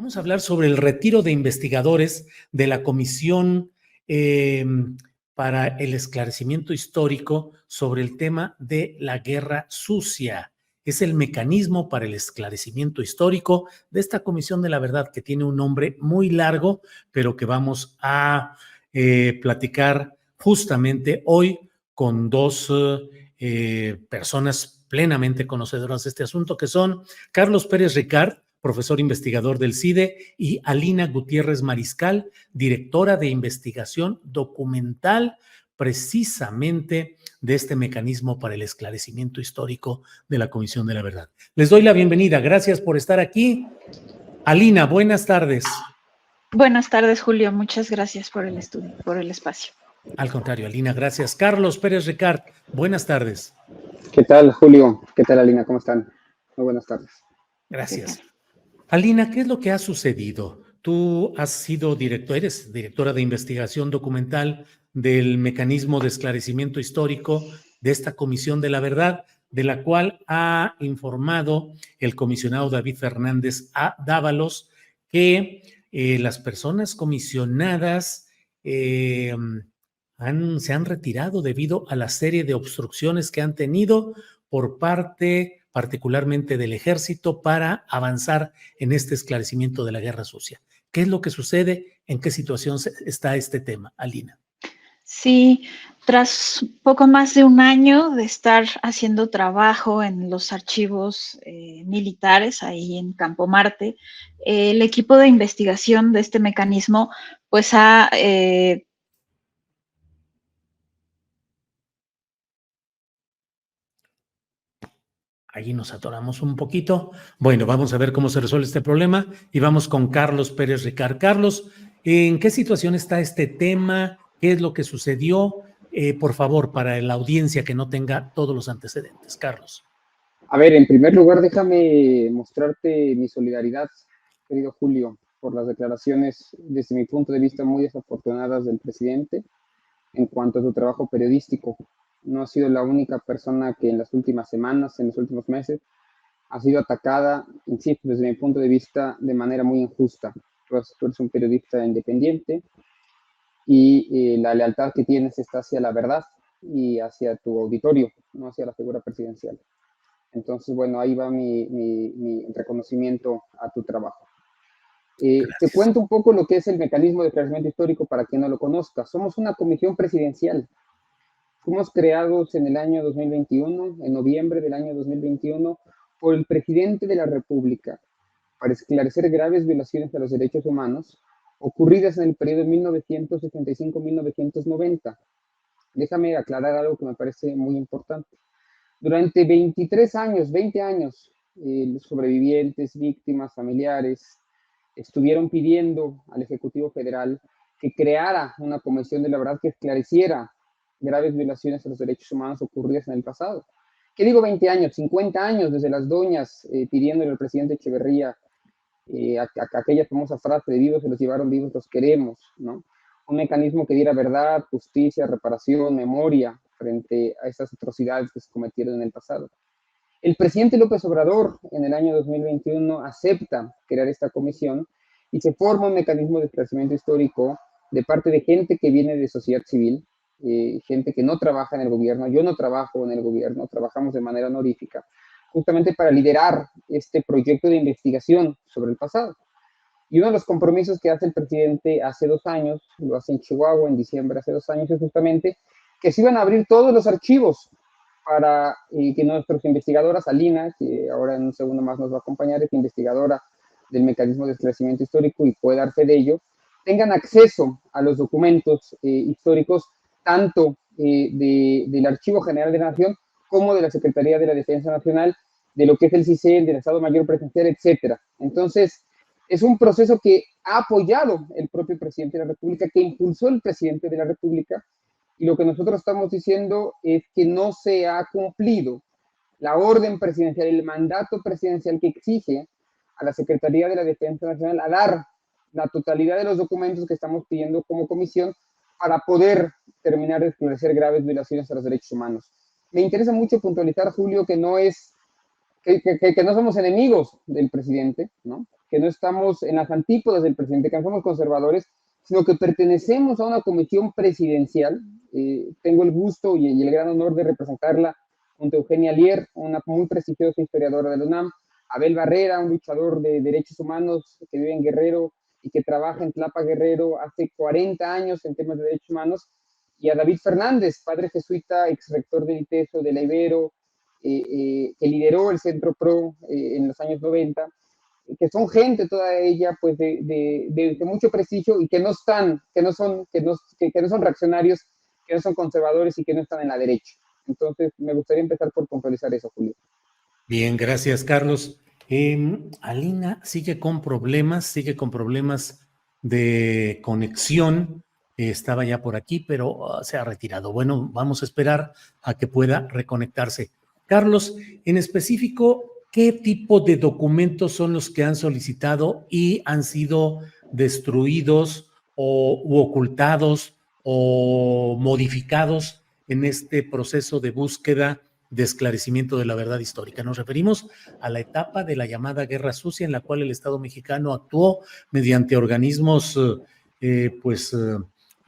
Vamos a hablar sobre el retiro de investigadores de la Comisión eh, para el Esclarecimiento Histórico sobre el tema de la Guerra Sucia. Es el mecanismo para el esclarecimiento histórico de esta Comisión de la Verdad, que tiene un nombre muy largo, pero que vamos a platicar justamente hoy con dos personas plenamente conocedoras de este asunto, que son Carlos Pérez Ricard, profesor investigador del CIDE, y Alina Gutiérrez Mariscal, directora de investigación documental precisamente de este mecanismo para el esclarecimiento histórico de la Comisión de la Verdad. Les doy la bienvenida. Gracias por estar aquí. Alina, buenas tardes. Buenas tardes, Julio. Muchas gracias por el estudio, por el espacio. Al contrario, Alina, gracias. Carlos Pérez Ricard, buenas tardes. ¿Qué tal, Julio? ¿Qué tal, Alina? ¿Cómo están? Muy buenas tardes. Gracias. Alina, ¿qué es lo que ha sucedido? Tú has sido eres directora de investigación documental del mecanismo de esclarecimiento histórico de esta Comisión de la Verdad, de la cual ha informado el comisionado David Fernández A. Dávalos que las personas comisionadas se han retirado debido a la serie de obstrucciones que han tenido por parte particularmente del ejército para avanzar en este esclarecimiento de la guerra sucia. ¿Qué es lo que sucede? ¿En qué situación está este tema, Alina? Sí, tras poco más de un año de estar haciendo trabajo en los archivos militares ahí en Campo Marte, el equipo de investigación de este mecanismo pues ha Allí nos atoramos un poquito. Bueno, vamos a ver cómo se resuelve este problema y vamos con Carlos Pérez Ricard. Carlos, ¿en qué situación está este tema? ¿Qué es lo que sucedió? Por favor, para la audiencia que no tenga todos los antecedentes. Carlos. A ver, en primer lugar, déjame mostrarte mi solidaridad, querido Julio, por las declaraciones, desde mi punto de vista, muy desafortunadas del presidente en cuanto a su trabajo periodístico. No ha sido la única persona que en las últimas semanas, en los últimos meses, ha sido atacada, insisto, desde mi punto de vista, de manera muy injusta. Tú eres un periodista independiente y la lealtad que tienes está hacia la verdad y hacia tu auditorio, no hacia la figura presidencial. Entonces, bueno, ahí va mi reconocimiento a tu trabajo. Te cuento un poco lo que es el mecanismo de esclarecimiento histórico para quien no lo conozca. Somos una comisión presidencial. Fuimos creados en el año 2021, en noviembre del año 2021, por el presidente de la República para esclarecer graves violaciones a los derechos humanos ocurridas en el periodo 1975-1990. Déjame aclarar algo que me parece muy importante. Durante 23 años, 20 años, los sobrevivientes, víctimas, familiares, estuvieron pidiendo al Ejecutivo Federal que creara una comisión de la verdad que esclareciera graves violaciones a los derechos humanos ocurridas en el pasado. ¿Qué digo 20 años? 50 años desde las doñas pidiéndole al presidente Echeverría aquella famosa frase de vivos se los llevaron, vivos los queremos, ¿no? Un mecanismo que diera verdad, justicia, reparación, memoria frente a esas atrocidades que se cometieron en el pasado. El presidente López Obrador en el año 2021 acepta crear esta comisión y se forma un mecanismo de esclarecimiento histórico de parte de gente que viene de sociedad civil, gente que no trabaja en el gobierno. Yo no trabajo en el gobierno, trabajamos de manera honorífica, justamente para liderar este proyecto de investigación sobre el pasado. Y uno de los compromisos que hace el presidente hace 2 años, lo hace en Chihuahua en diciembre hace 2 años, es justamente que se iban a abrir todos los archivos para que nuestros investigadoras, Alina, que ahora en un segundo más nos va a acompañar, es investigadora del mecanismo de esclarecimiento histórico y puede dar fe de ello, tengan acceso a los documentos históricos tanto del Archivo General de la Nación como de la Secretaría de la Defensa Nacional, de lo que es el CISEN, del Estado Mayor Presidencial, etcétera. Entonces, es un proceso que ha apoyado el propio presidente de la República, que impulsó el presidente de la República, y lo que nosotros estamos diciendo es que no se ha cumplido la orden presidencial, el mandato presidencial que exige a la Secretaría de la Defensa Nacional a dar la totalidad de los documentos que estamos pidiendo como comisión para poder terminar de esclarecer graves violaciones a los derechos humanos. Me interesa mucho puntualizar, Julio, que no es que no somos enemigos del presidente, ¿no? Que no estamos en las antípodas del presidente, que no somos conservadores, sino que pertenecemos a una comisión presidencial. Tengo el gusto y el gran honor de representarla junto a Eugenia Lier, una muy prestigiosa historiadora de la UNAM, Abel Barrera, un luchador de derechos humanos que vive en Guerrero y que trabaja en Tlapa, Guerrero, hace 40 años en temas de derechos humanos, y a David Fernández, padre jesuita, ex rector del ITESO, de la Ibero, que lideró el Centro PRO en los años 90, que son gente toda ella pues de mucho prestigio y que no están, que no son reaccionarios, que no son conservadores y que no están en la derecha. Entonces me gustaría empezar por puntualizar eso, Julio. Bien, gracias, Carlos. Alina sigue con problemas de conexión. Estaba ya por aquí, pero se ha retirado. Bueno, vamos a esperar a que pueda reconectarse. Carlos, en específico, ¿qué tipo de documentos son los que han solicitado y han sido destruidos u ocultados o modificados en este proceso de búsqueda de esclarecimiento de la verdad histórica? Nos referimos a la etapa de la llamada Guerra Sucia, en la cual el Estado mexicano actuó mediante organismos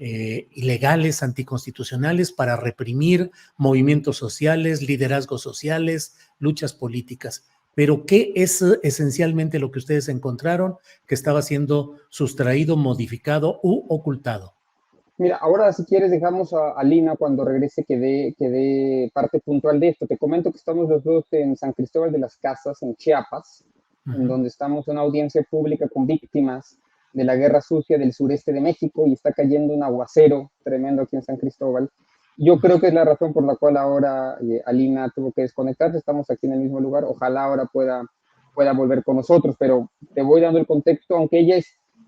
ilegales, anticonstitucionales, para reprimir movimientos sociales, liderazgos sociales, luchas políticas. Pero ¿qué es esencialmente lo que ustedes encontraron que estaba siendo sustraído, modificado u ocultado? Mira, ahora si quieres dejamos a Lina cuando regrese que dé parte puntual de esto. Te comento que estamos los dos en San Cristóbal de las Casas, en Chiapas, en donde estamos en una audiencia pública con víctimas de la Guerra Sucia del sureste de México, y está cayendo un aguacero tremendo aquí en San Cristóbal. Yo creo que es la razón por la cual ahora Alina tuvo que desconectarse. Estamos aquí en el mismo lugar. Ojalá ahora pueda volver con nosotros, pero te voy dando el contexto, aunque ella es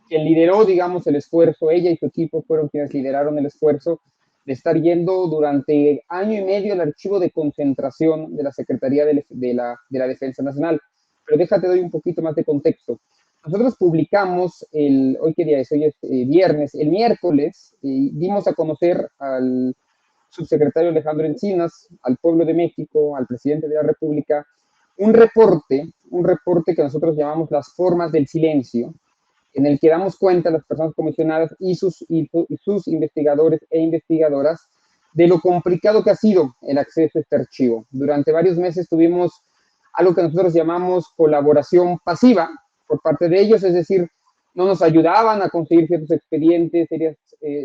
quien lideró, digamos, el esfuerzo. Ella y su equipo fueron quienes lideraron el esfuerzo de estar yendo durante año y medio al archivo de concentración de la Secretaría de la Defensa Nacional. Pero déjate, doy un poquito más de contexto. Nosotros publicamos, hoy qué día es, hoy es viernes, el miércoles, dimos a conocer al subsecretario Alejandro Encinas, al pueblo de México, al presidente de la República, un reporte que nosotros llamamos las formas del silencio, en el que damos cuenta a las personas comisionadas y sus investigadores e investigadoras de lo complicado que ha sido el acceso a este archivo. Durante varios meses tuvimos algo que nosotros llamamos colaboración pasiva por parte de ellos, es decir, no nos ayudaban a conseguir ciertos expedientes,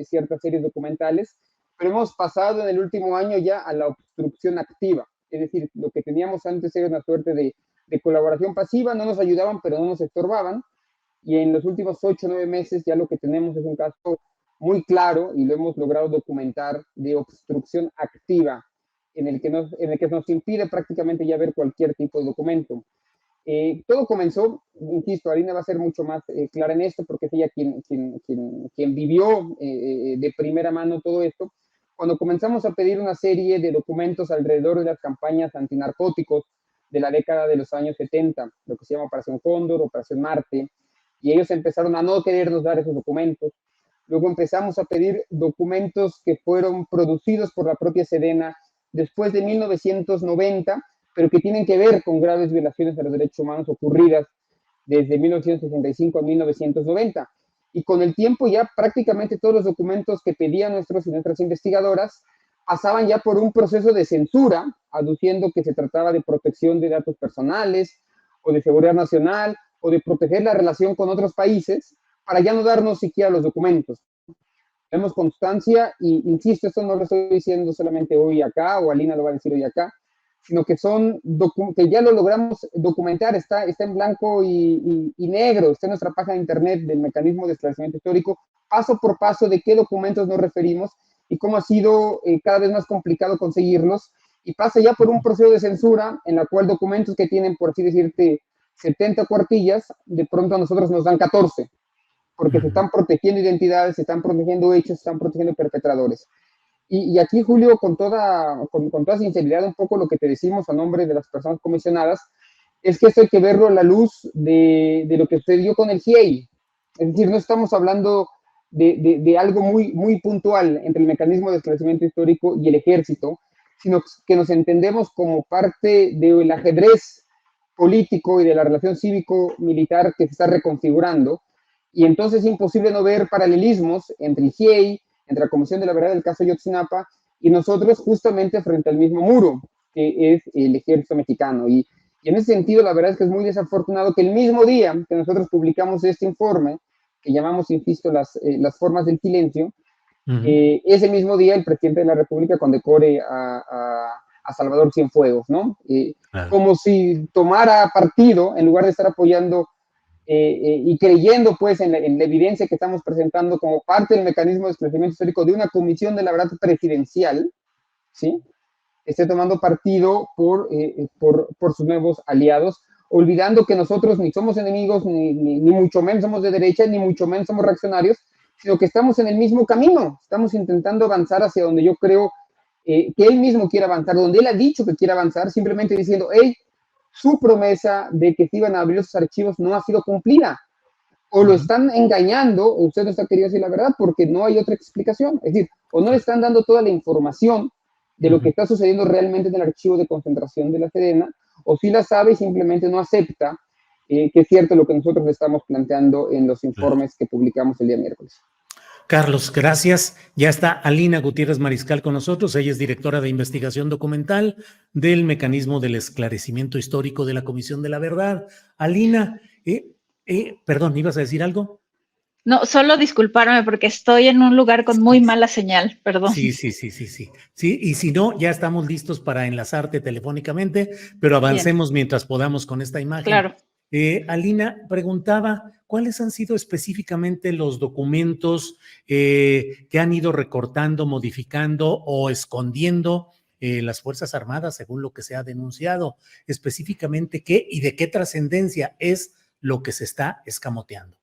ciertas series documentales, pero hemos pasado en el último año ya a la obstrucción activa, es decir, lo que teníamos antes era una suerte de colaboración pasiva, no nos ayudaban, pero no nos estorbaban, y en los últimos 8 o 9 meses ya lo que tenemos es un caso muy claro, y lo hemos logrado documentar, de obstrucción activa, en el que nos impide prácticamente ya ver cualquier tipo de documento. Todo comenzó, insisto, Alina va a ser mucho más clara en esto, porque es ella quien vivió de primera mano todo esto, cuando comenzamos a pedir una serie de documentos alrededor de las campañas antinarcóticos de la década de los años 70, lo que se llama Operación Cóndor, Operación Marte, y ellos empezaron a no querernos dar esos documentos. Luego empezamos a pedir documentos que fueron producidos por la propia Sedena después de 1990, pero que tienen que ver con graves violaciones a los derechos humanos ocurridas desde 1965 a 1990. Y con el tiempo ya prácticamente todos los documentos que pedían nuestros y nuestras investigadoras pasaban ya por un proceso de censura, aduciendo que se trataba de protección de datos personales o de seguridad nacional o de proteger la relación con otros países, para ya no darnos siquiera los documentos. Tenemos constancia, y insisto, esto no lo estoy diciendo solamente hoy acá, o Alina lo va a decir hoy acá, sino que que ya lo logramos documentar, está en blanco y negro, está en nuestra página de internet del Mecanismo de Esclarecimiento Histórico, paso por paso de qué documentos nos referimos y cómo ha sido cada vez más complicado conseguirlos, y pasa ya por un proceso de censura en la cual documentos que tienen, por así decirte, 70 cuartillas, de pronto a nosotros nos dan 14, porque se están protegiendo identidades, se están protegiendo hechos, se están protegiendo perpetradores. Y aquí, Julio, con toda sinceridad, un poco lo que te decimos a nombre de las personas comisionadas, es que esto hay que verlo a la luz de lo que sucedió con el GIEI. Es decir, no estamos hablando de algo muy, muy puntual entre el Mecanismo de Esclarecimiento Histórico y el Ejército, sino que nos entendemos como parte del ajedrez político y de la relación cívico-militar que se está reconfigurando, y entonces es imposible no ver paralelismos entre el GIEI, entre la Comisión de la Verdad del caso Ayotzinapa, y nosotros justamente frente al mismo muro, que es el ejército mexicano. Y en ese sentido, la verdad es que es muy desafortunado que el mismo día que nosotros publicamos este informe, que llamamos, insisto, las formas del silencio, ese mismo día el presidente de la República condecore a Salvador Cienfuegos, ¿no? Claro. Como si tomara partido en lugar de estar apoyando y creyendo pues en la evidencia que estamos presentando como parte del mecanismo de esclarecimiento histórico de una comisión de la verdad presidencial, ¿sí? Esté tomando partido por sus nuevos aliados, olvidando que nosotros ni somos enemigos, ni mucho menos somos de derecha, ni mucho menos somos reaccionarios, sino que estamos en el mismo camino, estamos intentando avanzar hacia donde yo creo que él mismo quiere avanzar, donde él ha dicho que quiere avanzar, simplemente diciendo, hey, su promesa de que se iban a abrir esos archivos no ha sido cumplida, o lo están engañando, o usted no está queriendo decir la verdad, porque no hay otra explicación, es decir, o no le están dando toda la información de lo que está sucediendo realmente en el archivo de concentración de la Sedena, o si la sabe y simplemente no acepta que es cierto lo que nosotros le estamos planteando en los informes que publicamos el día miércoles. Carlos, gracias. Ya está Alina Gutiérrez Mariscal con nosotros. Ella es directora de investigación documental del Mecanismo del Esclarecimiento Histórico de la Comisión de la Verdad. Alina, perdón, ¿ibas a decir algo? No, solo disculparme porque estoy en un lugar con muy mala señal, perdón. Sí. Sí, y si no, ya estamos listos para enlazarte telefónicamente, pero avancemos mientras podamos con esta imagen. Claro. Alina preguntaba, ¿cuáles han sido específicamente los documentos que han ido recortando, modificando o escondiendo las Fuerzas Armadas, según lo que se ha denunciado? Específicamente, ¿qué y de qué trascendencia es lo que se está escamoteando?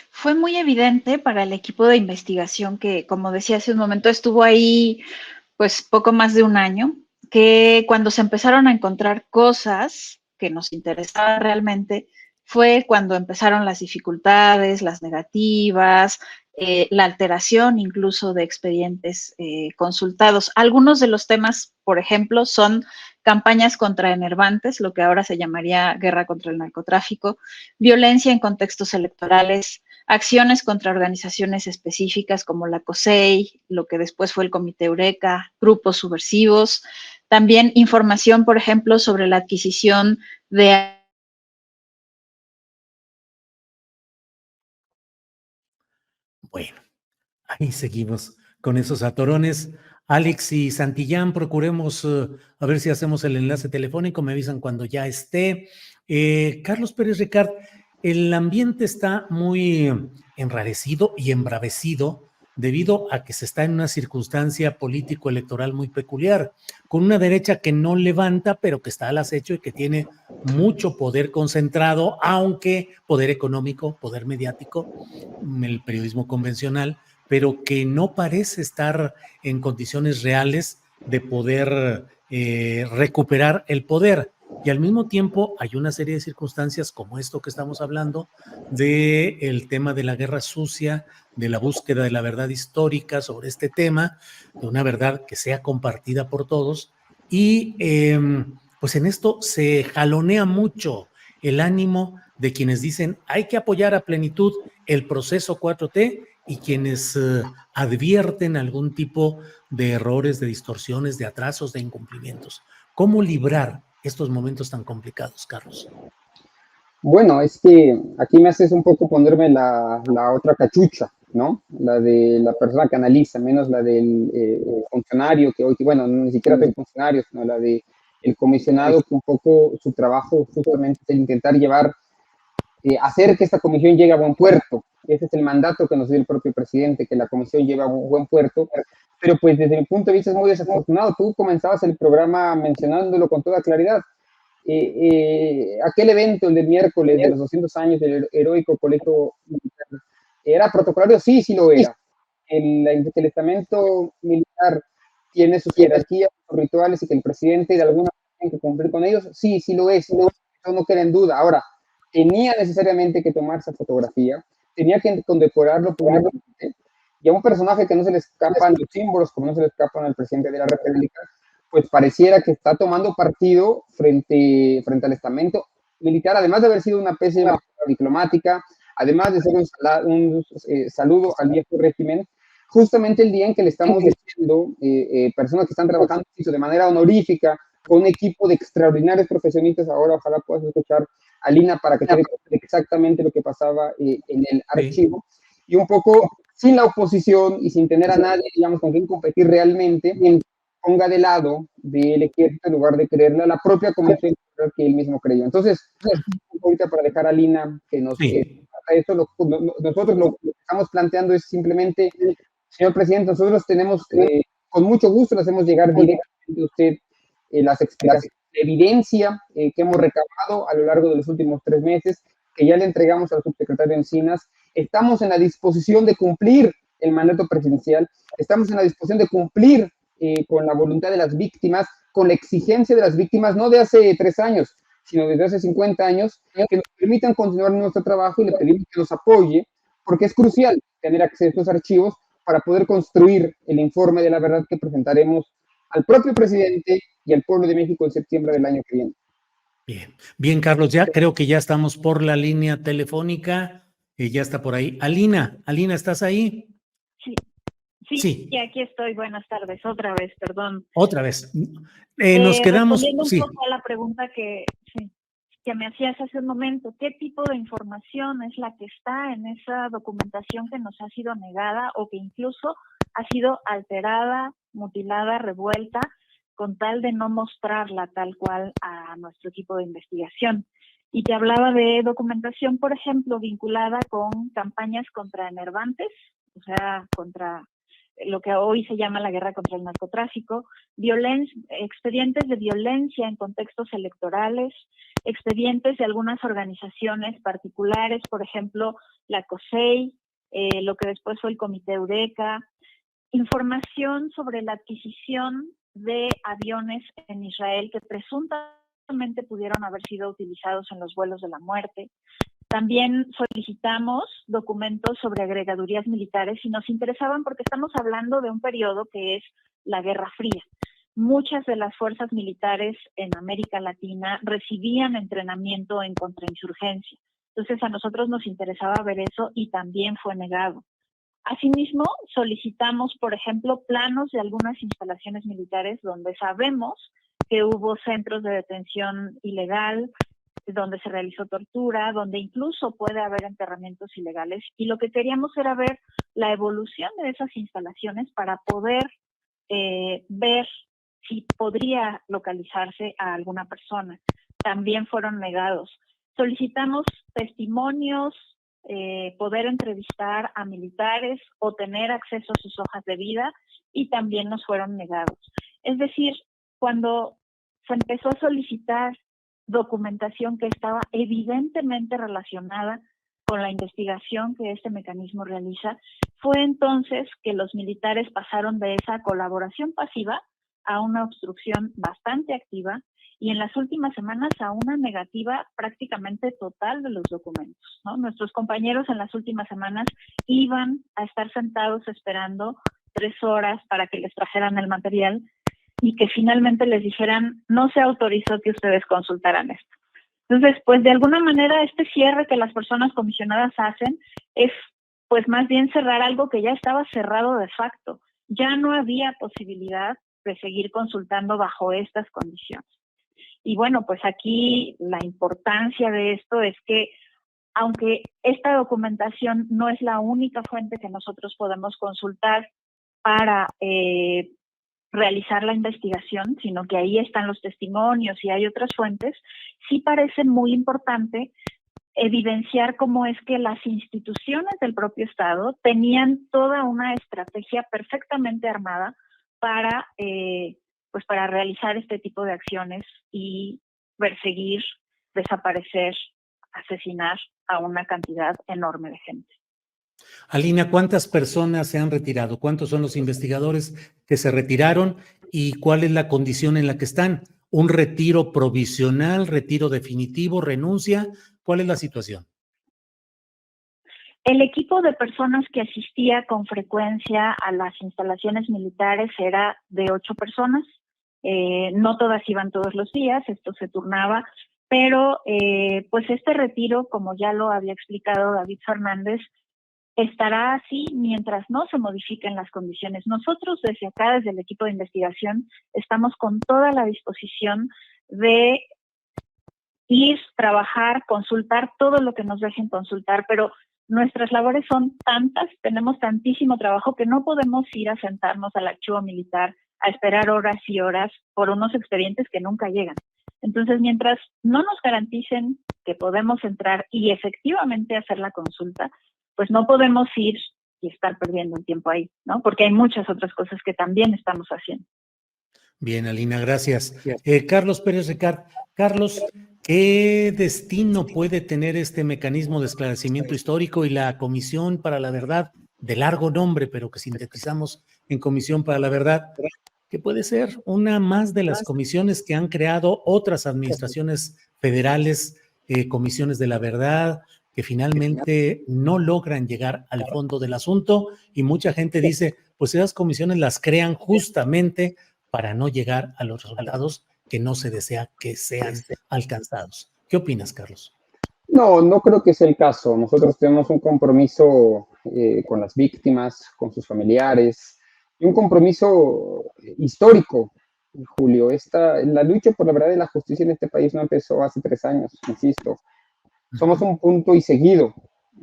Fue muy evidente para el equipo de investigación que, como decía hace un momento, estuvo ahí pues poco más de un año, que cuando se empezaron a encontrar cosas que nos interesaban realmente, fue cuando empezaron las dificultades, las negativas, la alteración incluso de expedientes consultados. Algunos de los temas, por ejemplo, son campañas contra enervantes, lo que ahora se llamaría guerra contra el narcotráfico, violencia en contextos electorales, acciones contra organizaciones específicas como la COSEI, lo que después fue el Comité Eureka, grupos subversivos, también información, por ejemplo, sobre la adquisición de... Bueno, ahí seguimos con esos atorones. Alex y Santillán, procuremos a ver si hacemos el enlace telefónico, me avisan cuando ya esté. Carlos Pérez Ricard, el ambiente está muy enrarecido y embravecido debido a que se está en una circunstancia político-electoral muy peculiar, con una derecha que no levanta, pero que está al acecho y que tiene mucho poder concentrado, aunque poder económico, poder mediático, el periodismo convencional, pero que no parece estar en condiciones reales de poder recuperar el poder. Y al mismo tiempo hay una serie de circunstancias como esto que estamos hablando, del tema de la guerra sucia, de la búsqueda de la verdad histórica sobre este tema, de una verdad que sea compartida por todos. Y pues en esto se jalonea mucho el ánimo de quienes dicen hay que apoyar a plenitud el proceso 4T y quienes advierten algún tipo de errores, de distorsiones, de atrasos, de incumplimientos. ¿Cómo librar estos momentos tan complicados, Carlos? Bueno, es que aquí me haces un poco ponerme la otra cachucha, ¿no? La de la persona que analiza, menos la del funcionario, que hoy, bueno, ni siquiera soy funcionario, sino la de el comisionado, que un poco su trabajo justamente es intentar llevar, hacer que esta comisión llegue a buen puerto. Ese es el mandato que nos dio el propio presidente, que la comisión lleve a buen puerto. Pero pues desde mi punto de vista es muy desafortunado. Tú comenzabas el programa mencionándolo con toda claridad. Aquel evento, el del miércoles de los 200 años del heroico colegio militar, ¿era protocolario? Sí, sí lo era. El estamento militar tiene sus jerarquías, sus rituales y que el presidente de alguna manera tiene que cumplir con ellos, sí, sí lo es, eso no queda en duda. Ahora, tenía necesariamente que tomarse fotografía, tenía que condecorarlo públicamente, y a un personaje que no se le escapan los símbolos, como no se le escapan al presidente de la República, pues pareciera que está tomando partido frente al estamento militar, además de haber sido una pésima diplomática, además de ser un saludo al viejo régimen, justamente el día en que le estamos diciendo personas que están trabajando de manera honorífica con un equipo de extraordinarios profesionistas. Ahora ojalá puedas escuchar a Lina para que te dé exactamente lo que pasaba en el archivo, y un poco sin la oposición y sin tener a nadie, digamos, con quien competir realmente, ponga de lado del ejército en lugar de creerle a la propia comisión que él mismo creyó. Entonces, ahorita para dejar a Lina que nos eso, nosotros lo que estamos planteando es simplemente, señor presidente, nosotros tenemos, con mucho gusto, le hacemos llegar directamente a usted las explicaciones, la evidencia que hemos recabado a lo largo de los últimos 3 meses, que ya le entregamos al subsecretario Encinas. Estamos en la disposición de cumplir el mandato presidencial, estamos en la disposición de cumplir con la voluntad de las víctimas, con la exigencia de las víctimas, no de hace 3 años, sino desde hace 50 años, que nos permitan continuar nuestro trabajo, y le pedimos que nos apoye, porque es crucial tener acceso a estos archivos para poder construir el informe de la verdad que presentaremos al propio presidente y al pueblo de México en septiembre del año que viene. Bien, bien, Carlos, ya creo que ya estamos por la línea telefónica, ya está por ahí. Alina, ¿estás ahí? Sí, y aquí estoy. Buenas tardes, otra vez, perdón. Otra vez. Nos quedamos. Respondiendo un poco a la pregunta que me hacías hace un momento, ¿qué tipo de información es la que está en esa documentación que nos ha sido negada o que incluso ha sido alterada, mutilada, revuelta, con tal de no mostrarla tal cual a nuestro equipo de investigación? Y te hablaba de documentación, por ejemplo, vinculada con campañas contra enervantes, o sea, contra lo que hoy se llama la guerra contra el narcotráfico, expedientes de violencia en contextos electorales, expedientes de algunas organizaciones particulares, por ejemplo, la COSEI, lo que después fue el Comité Eureka, información sobre la adquisición de aviones en Israel que presuntamente pudieron haber sido utilizados en los vuelos de la muerte. También solicitamos documentos sobre agregadurías militares y nos interesaban porque estamos hablando de un periodo que es la Guerra Fría. Muchas de las fuerzas militares en América Latina recibían entrenamiento en contrainsurgencia. Entonces a nosotros nos interesaba ver eso y también fue negado. Asimismo, solicitamos, por ejemplo, planos de algunas instalaciones militares donde sabemos que hubo centros de detención ilegal, donde se realizó tortura, donde incluso puede haber enterramientos ilegales, y lo que queríamos era ver la evolución de esas instalaciones para poder ver si podría localizarse a alguna persona. También fueron negados. Solicitamos testimonios, poder entrevistar a militares o tener acceso a sus hojas de vida, y también nos fueron negados. Es decir, cuando se empezó a solicitar documentación que estaba evidentemente relacionada con la investigación que este mecanismo realiza, fue entonces que los militares pasaron de esa colaboración pasiva a una obstrucción bastante activa, y en las últimas semanas a una negativa prácticamente total de los documentos, ¿no? Nuestros compañeros en las últimas semanas iban a estar sentados esperando 3 horas para que les trajeran el material y que finalmente les dijeran, no se autorizó que ustedes consultaran esto. Entonces, pues de alguna manera este cierre que las personas comisionadas hacen es pues más bien cerrar algo que ya estaba cerrado de facto. Ya no había posibilidad de seguir consultando bajo estas condiciones. Y bueno, pues aquí la importancia de esto es que aunque esta documentación no es la única fuente que nosotros podemos consultar para realizar la investigación, sino que ahí están los testimonios y hay otras fuentes, sí parece muy importante evidenciar cómo es que las instituciones del propio Estado tenían toda una estrategia perfectamente armada para realizar este tipo de acciones y perseguir, desaparecer, asesinar a una cantidad enorme de gente. Alina, ¿cuántas personas se han retirado? ¿Cuántos son los investigadores que se retiraron y cuál es la condición en la que están? ¿Un retiro provisional, retiro definitivo, renuncia? ¿Cuál es la situación? El equipo de personas que asistía con frecuencia a las instalaciones militares era de 8 personas. No todas iban todos los días, esto se turnaba, pero pues este retiro, como ya lo había explicado David Fernández, estará así mientras no se modifiquen las condiciones. Nosotros desde acá, desde el equipo de investigación, estamos con toda la disposición de ir, trabajar, consultar todo lo que nos dejen consultar, pero nuestras labores son tantas, tenemos tantísimo trabajo que no podemos ir a sentarnos al archivo militar a esperar horas y horas por unos expedientes que nunca llegan. Entonces, mientras no nos garanticen que podemos entrar y efectivamente hacer la consulta, pues no podemos ir y estar perdiendo el tiempo ahí, ¿no? Porque hay muchas otras cosas que también estamos haciendo. Bien, Alina, gracias. Carlos Pérez Ricard. Carlos, ¿qué destino puede tener este mecanismo de esclarecimiento histórico y la Comisión para la Verdad, de largo nombre, pero que sintetizamos en Comisión para la Verdad, que puede ser una más de las comisiones que han creado otras administraciones federales, comisiones de la verdad, que finalmente no logran llegar al fondo del asunto? Y mucha gente dice, pues esas comisiones las crean justamente para no llegar a los resultados que no se desea que sean alcanzados. ¿Qué opinas, Carlos? No, no creo que sea el caso. Nosotros tenemos un compromiso con las víctimas, con sus familiares, y un compromiso histórico, Julio. La lucha por la verdad y la justicia en este país no empezó hace 3 años, insisto. Somos un punto y seguido.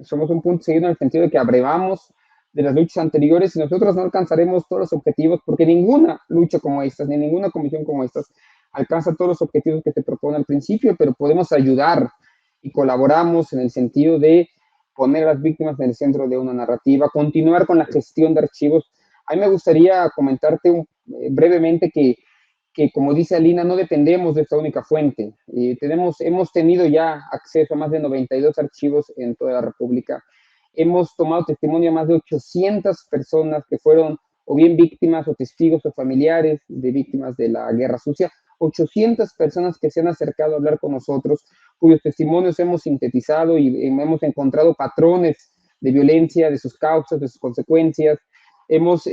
Somos un punto seguido en el sentido de que abrevamos de las luchas anteriores y nosotros no alcanzaremos todos los objetivos porque ninguna lucha como estas, ni ninguna comisión como estas alcanza todos los objetivos que se propone al principio, pero podemos ayudar y colaboramos en el sentido de poner a las víctimas en el centro de una narrativa, continuar con la gestión de archivos. A mí me gustaría comentarte brevemente que, como dice Alina, no dependemos de esta única fuente. Hemos tenido ya acceso a más de 92 archivos en toda la República. Hemos tomado testimonio a más de 800 personas que fueron o bien víctimas o testigos o familiares de víctimas de la guerra sucia. 800 personas que se han acercado a hablar con nosotros, cuyos testimonios hemos sintetizado y hemos encontrado patrones de violencia, de sus causas, de sus consecuencias. Hemos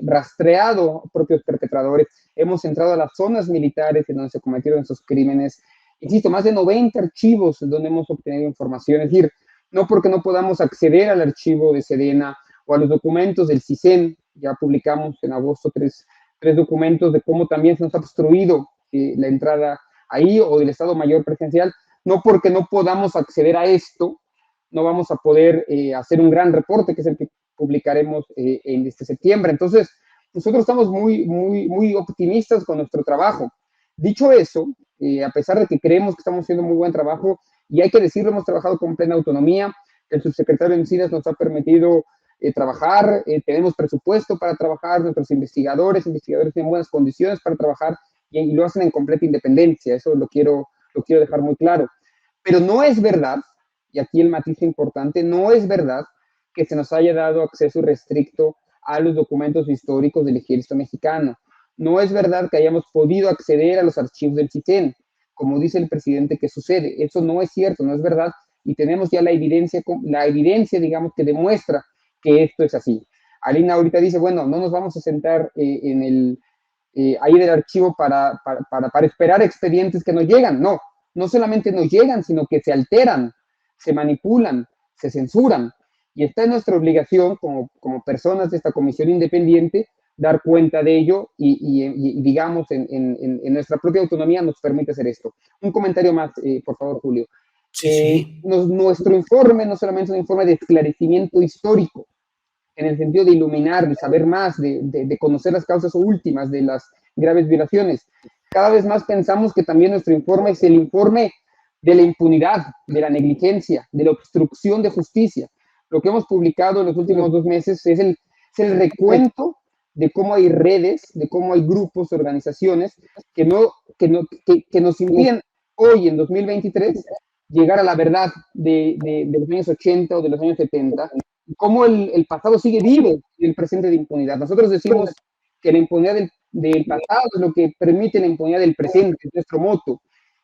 rastreado propios perpetradores, hemos entrado a las zonas militares en donde se cometieron esos crímenes. Insisto, más de 90 archivos donde hemos obtenido información. Es decir, no porque no podamos acceder al archivo de Sedena o a los documentos del CISEN, ya publicamos en agosto tres documentos de cómo también se nos ha obstruido la entrada ahí, o del Estado Mayor Presidencial, no porque no podamos acceder a esto, no vamos a poder hacer un gran reporte, que es el que publicaremos en este septiembre. Entonces, nosotros estamos muy optimistas con nuestro trabajo. Dicho eso, a pesar de que creemos que estamos haciendo muy buen trabajo, y hay que decirlo, hemos trabajado con plena autonomía, el subsecretario Encinas nos ha permitido trabajar, tenemos presupuesto para trabajar, nuestros investigadores tienen buenas condiciones para trabajar y lo hacen en completa independencia, eso lo quiero dejar muy claro. Pero no es verdad, y aquí el matiz importante, no es verdad que se nos haya dado acceso irrestricto a los documentos históricos del ejército mexicano. No es verdad que hayamos podido acceder a los archivos del CISEN, como dice el presidente que sucede. Eso no es cierto, no es verdad, y tenemos ya la evidencia, digamos, que demuestra que esto es así. Alina ahorita dice, bueno, no nos vamos a sentar ahí en el archivo para esperar expedientes que nos llegan. No solamente nos llegan, sino que se alteran, se manipulan, se censuran. Y está en nuestra obligación como personas de esta comisión independiente dar cuenta de ello y digamos, en nuestra propia autonomía nos permite hacer esto. Un comentario más, por favor, Julio. Sí. Nuestro informe no solamente es un informe de esclarecimiento histórico, en el sentido de iluminar, de saber más, de conocer las causas últimas de las graves violaciones. Cada vez más pensamos que también nuestro informe es el informe de la impunidad, de la negligencia, de la obstrucción de justicia. Lo que hemos publicado en los últimos 2 meses es el recuento de cómo hay redes, de cómo hay grupos, organizaciones que nos impiden hoy, en 2023, llegar a la verdad de los años 80 o de los años 70, y cómo el pasado sigue vivo y el presente de impunidad. Nosotros decimos que la impunidad del pasado es lo que permite la impunidad del presente, es nuestro moto.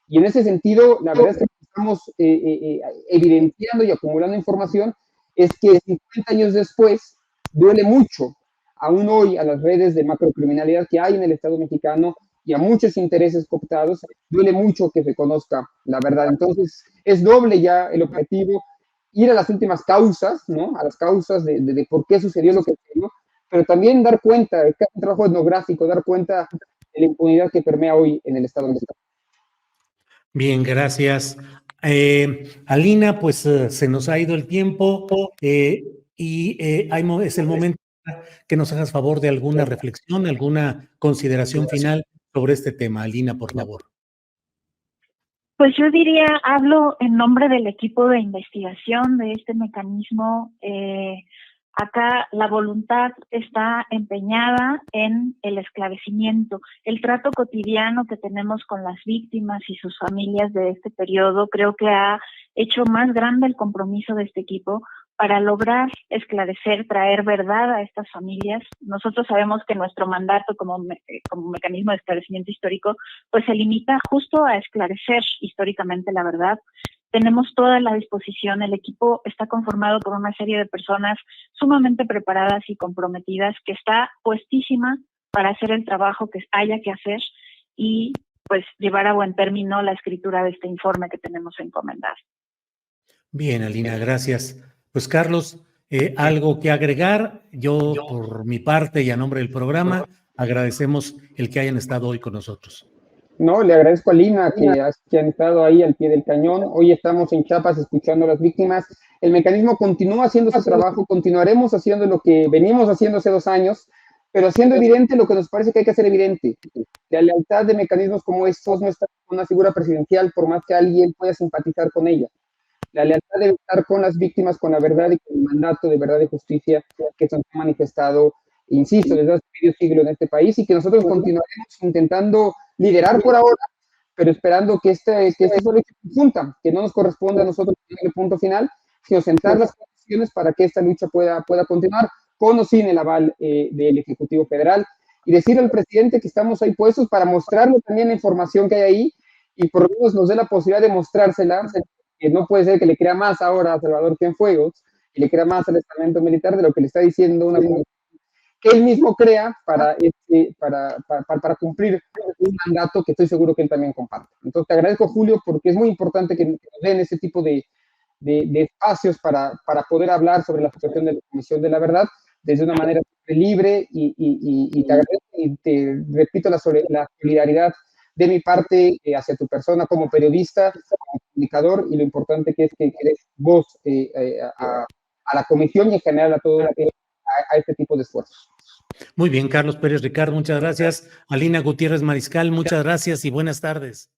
Y en ese sentido, la verdad es que estamos evidenciando y acumulando información, es que 50 años después duele mucho, aún hoy, a las redes de macrocriminalidad que hay en el Estado mexicano y a muchos intereses cooptados, duele mucho que se conozca la verdad. Entonces, es doble ya el objetivo, ir a las últimas causas, ¿no? A las causas de por qué sucedió lo que sucedió, pero también dar cuenta, un trabajo etnográfico, dar cuenta de la impunidad que permea hoy en el Estado mexicano. Bien, gracias. Alina, pues se nos ha ido el tiempo es el momento que nos hagas favor de alguna reflexión, alguna consideración final sobre este tema. Alina, por favor. Pues yo diría, hablo en nombre del equipo de investigación de este mecanismo. Acá la voluntad está empeñada en el esclarecimiento. El trato cotidiano que tenemos con las víctimas y sus familias de este periodo creo que ha hecho más grande el compromiso de este equipo para lograr esclarecer, traer verdad a estas familias. Nosotros sabemos que nuestro mandato como mecanismo de esclarecimiento histórico pues se limita justo a esclarecer históricamente la verdad. Tenemos toda la disposición, el equipo está conformado por una serie de personas sumamente preparadas y comprometidas que está puestísima para hacer el trabajo que haya que hacer y pues llevar a buen término la escritura de este informe que tenemos encomendado. Bien, Alina, gracias. Pues Carlos, algo que agregar. Yo por mi parte y a nombre del programa agradecemos el que hayan estado hoy con nosotros. No, le agradezco a Lina que han estado ahí al pie del cañón. Hoy estamos en Chiapas escuchando a las víctimas. El mecanismo continúa haciendo su trabajo, continuaremos haciendo lo que venimos haciendo hace 2 años, pero haciendo evidente lo que nos parece que hay que hacer evidente. La lealtad de mecanismos como estos no está con una figura presidencial, por más que alguien pueda simpatizar con ella. La lealtad debe estar con las víctimas, con la verdad y con el mandato de verdad y justicia que se han manifestado, insisto, desde hace medio siglo en este país y que nosotros continuaremos intentando liderar por ahora, pero esperando que este solo hecho conjunta, que no nos corresponda a nosotros el punto final, sino sentar las condiciones para que esta lucha pueda continuar con o sin el aval del Ejecutivo Federal y decirle al presidente que estamos ahí puestos para mostrarle también la información que hay ahí y por lo menos nos dé la posibilidad de mostrársela, que no puede ser que le crea más ahora a Salvador Cienfuegos y le crea más al estamento militar de lo que le está diciendo una que él mismo crea para cumplir un mandato que estoy seguro que él también comparte. Entonces te agradezco, Julio, porque es muy importante que nos den ese tipo de espacios para poder hablar sobre la situación de la Comisión de la Verdad desde una manera libre y te agradezco y te repito la solidaridad de mi parte hacia tu persona como periodista, como comunicador y lo importante que es que eres voz a la comisión y en general a todo a este tipo de esfuerzos. Muy bien, Carlos Pérez Ricard, muchas gracias. Alina Gutiérrez Mariscal, muchas gracias y buenas tardes.